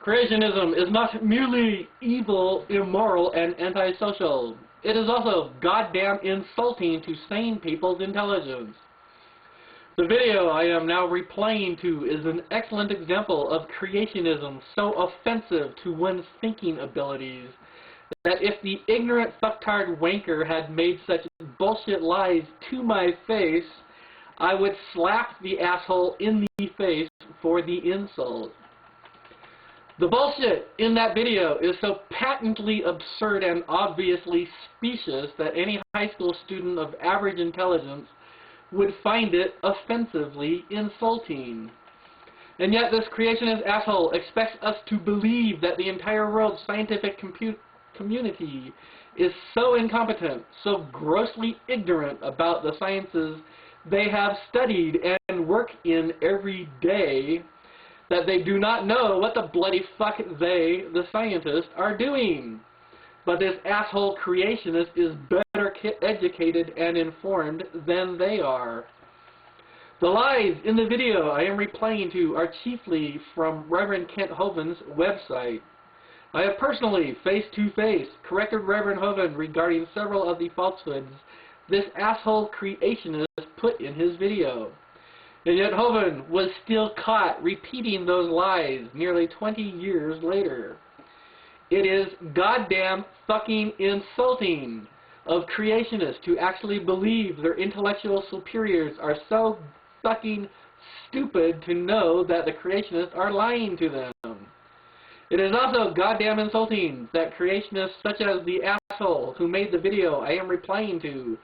Creationism is not merely evil, immoral, and antisocial. It is also goddamn insulting to sane people's intelligence. The video I am now replaying to is an excellent example of creationism so offensive to one's thinking abilities that if the ignorant fucktard wanker had made such bullshit lies to my face, I would slap the asshole in the face for the insult. The bullshit in that video is so patently absurd and obviously specious that any high school student of average intelligence would find it offensively insulting. And yet this creationist asshole expects us to believe that the entire world's scientific community is so incompetent, so grossly ignorant about the sciences they have studied and work in every day, that they do not know what the bloody fuck they, the scientists, are doing. But this asshole creationist is better educated and informed than they are. The lies in the video I am replaying to are chiefly from Reverend Kent Hovind's website. I have personally, face-to-face, corrected Reverend Hovind regarding several of the falsehoods this asshole creationist put in his video. And yet Hovind was still caught repeating those lies nearly 20 years later. It is goddamn fucking insulting of creationists to actually believe their intellectual superiors are so fucking stupid to know that the creationists are lying to them. It is also goddamn insulting that creationists such as the asshole who made the video I am replying to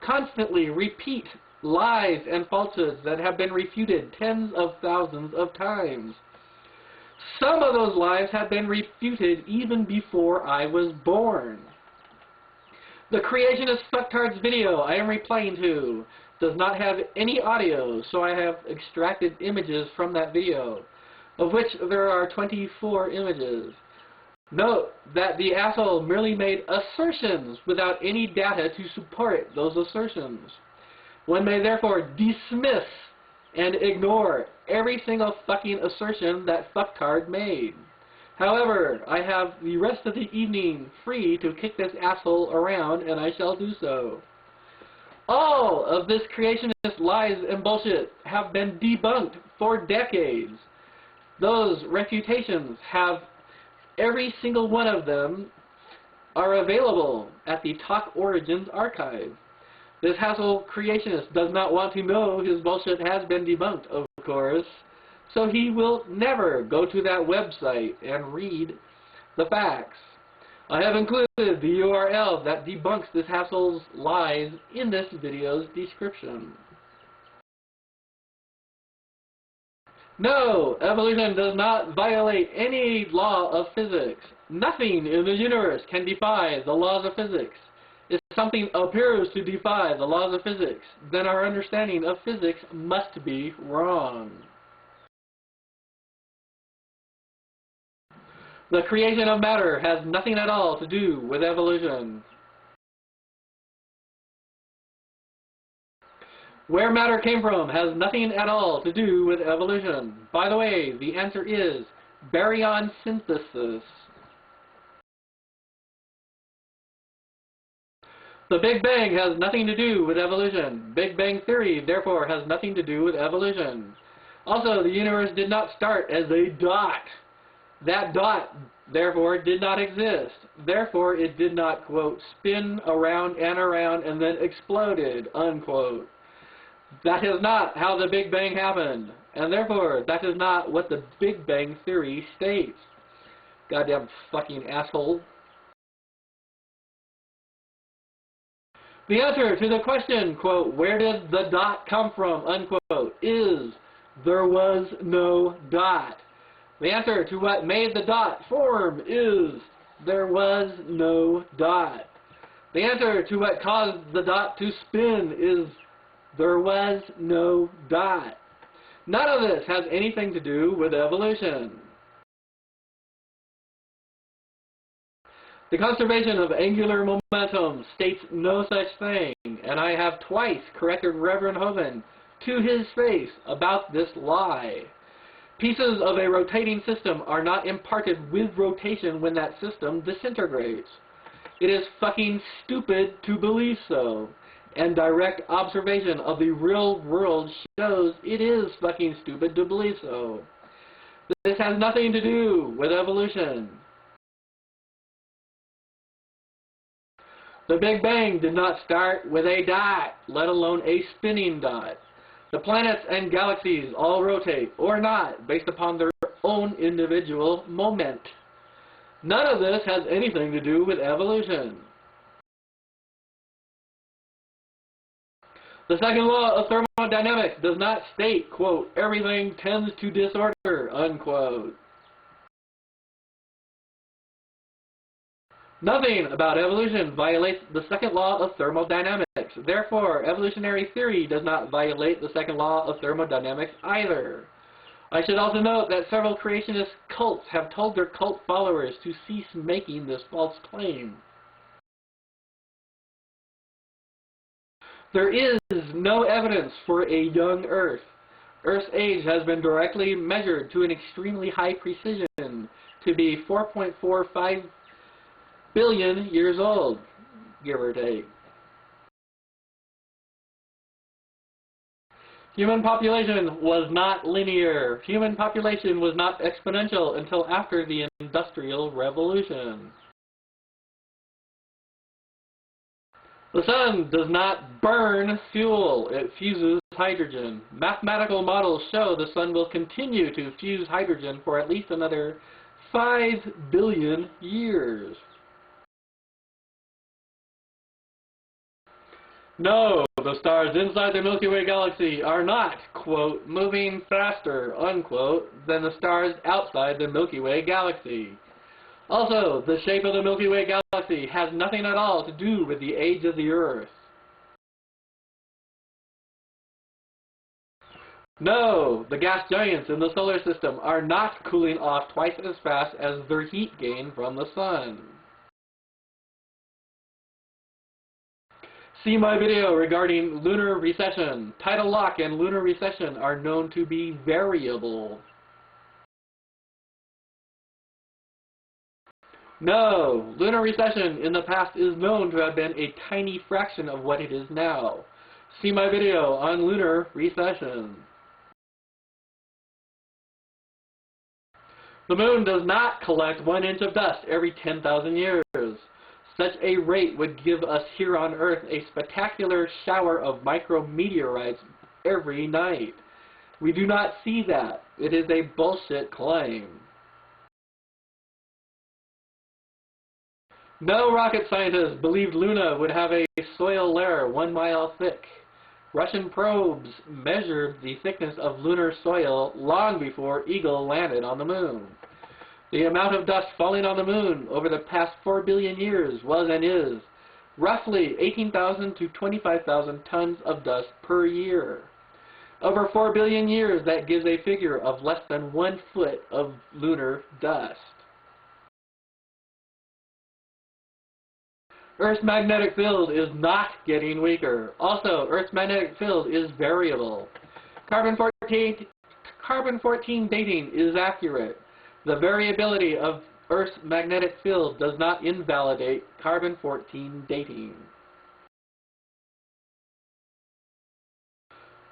constantly repeat lies and falsehoods that have been refuted tens of thousands of times. Some of those lies have been refuted even before I was born. The creationist fucktard's video I am replying to does not have any audio, so I have extracted images from that video, of which there are 24 images. Note that the asshole merely made assertions without any data to support those assertions. One may therefore dismiss and ignore every single fucking assertion that fucktard made. However, I have the rest of the evening free to kick this asshole around, and I shall do so. All of this creationist lies and bullshit have been debunked for decades. Those refutations have, every single one of them, are available at the Talk Origins archive. This asshole creationist does not want to know his bullshit has been debunked, of course, so he will never go to that website and read the facts. I have included the URL that debunks this asshole's lies in this video's description. No, evolution does not violate any law of physics. Nothing in the universe can defy the laws of physics. If something appears to defy the laws of physics, then our understanding of physics must be wrong. The creation of matter has nothing at all to do with evolution. Where matter came from has nothing at all to do with evolution. By the way, the answer is baryon synthesis. The Big Bang has nothing to do with evolution. Big Bang Theory, therefore, has nothing to do with evolution. Also, the universe did not start as a dot. That dot, therefore, did not exist. Therefore, it did not, quote, spin around and then exploded, unquote. That is not how the Big Bang happened. And therefore, that is not what the Big Bang Theory states. Goddamn fucking asshole. The answer to the question, quote, where did the dot come from, unquote, is there was no dot. The answer to what made the dot form is there was no dot. The answer to what caused the dot to spin is there was no dot. None of this has anything to do with evolution. The conservation of angular momentum states no such thing, and I have twice corrected Reverend Hovind to his face about this lie. Pieces of a rotating system are not imparted with rotation when that system disintegrates. It is fucking stupid to believe so. And direct observation of the real world shows it is fucking stupid to believe so. This has nothing to do with evolution. The Big Bang did not start with a dot, let alone a spinning dot. The planets and galaxies all rotate, or not, based upon their own individual moment. None of this has anything to do with evolution. The second law of thermodynamics does not state, quote, everything tends to disorder, unquote. Nothing about evolution violates the second law of thermodynamics. Therefore, evolutionary theory does not violate the second law of thermodynamics either. I should also note that several creationist cults have told their cult followers to cease making this false claim. There is no evidence for a young Earth. Earth's age has been directly measured to an extremely high precision to be 4.45 billion years old, give or take. Human population was not linear. Human population was not exponential until after the Industrial Revolution. The sun does not burn fuel, it fuses hydrogen. Mathematical models show the sun will continue to fuse hydrogen for at least another 5 billion years. No, the stars inside the Milky Way galaxy are not, quote, moving faster, unquote, than the stars outside the Milky Way galaxy. Also, the shape of the Milky Way galaxy has nothing at all to do with the age of the Earth. No, the gas giants in the solar system are not cooling off twice as fast as their heat gain from the sun. See my video regarding lunar recession. Tidal lock and lunar recession are known to be variable. No, lunar recession in the past is known to have been a tiny fraction of what it is now. See my video on lunar recession. The moon does not collect 1 inch of dust every 10,000 years. Such a rate would give us here on Earth a spectacular shower of micrometeorites every night. We do not see that. It is a bullshit claim. No rocket scientist believed Luna would have a soil layer 1 mile thick. Russian probes measured the thickness of lunar soil long before Eagle landed on the moon. The amount of dust falling on the moon over the past 4 billion years was and is roughly 18,000 to 25,000 tons of dust per year. Over 4 billion years, that gives a figure of less than 1 foot of lunar dust. Earth's magnetic field is not getting weaker. Also, Earth's magnetic field is variable. Carbon-14 dating is accurate. The variability of Earth's magnetic field does not invalidate carbon-14 dating.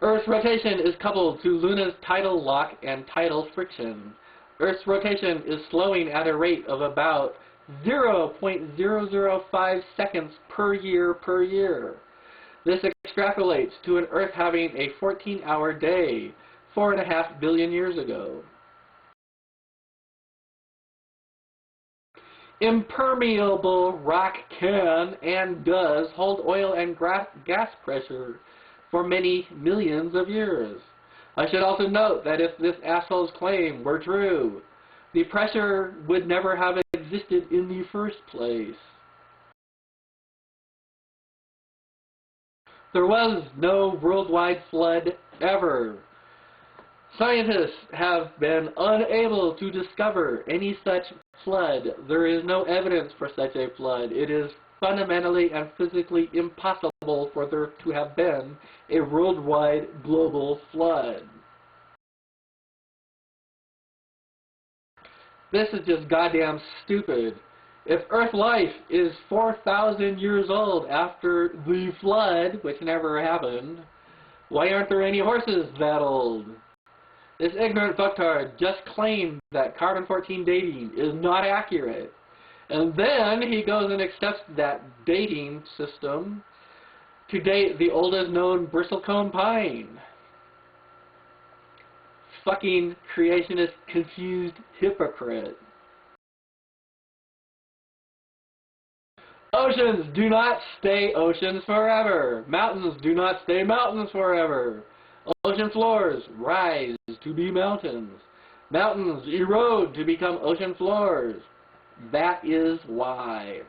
Earth's rotation is coupled to Luna's tidal lock and tidal friction. Earth's rotation is slowing at a rate of about 0.005 seconds per year. This extrapolates to an Earth having a 14-hour day 4.5 billion years ago. Impermeable rock can and does hold oil and gas pressure for many millions of years. I should also note that if this asshole's claim were true, the pressure would never have existed in the first place. There was no worldwide flood ever. Scientists have been unable to discover any such flood. There is no evidence for such a flood. It is fundamentally and physically impossible for there to have been a worldwide global flood. This is just goddamn stupid. If Earth life is 4,000 years old after the flood, which never happened, why aren't there any horses that old? This ignorant fucktard just claimed that carbon-14 dating is not accurate. And then he goes and accepts that dating system to date the oldest known bristlecone pine. Fucking creationist, confused hypocrite. Oceans do not stay oceans forever. Mountains do not stay mountains forever. Ocean floors rise to be mountains. Mountains erode to become ocean floors. That is why.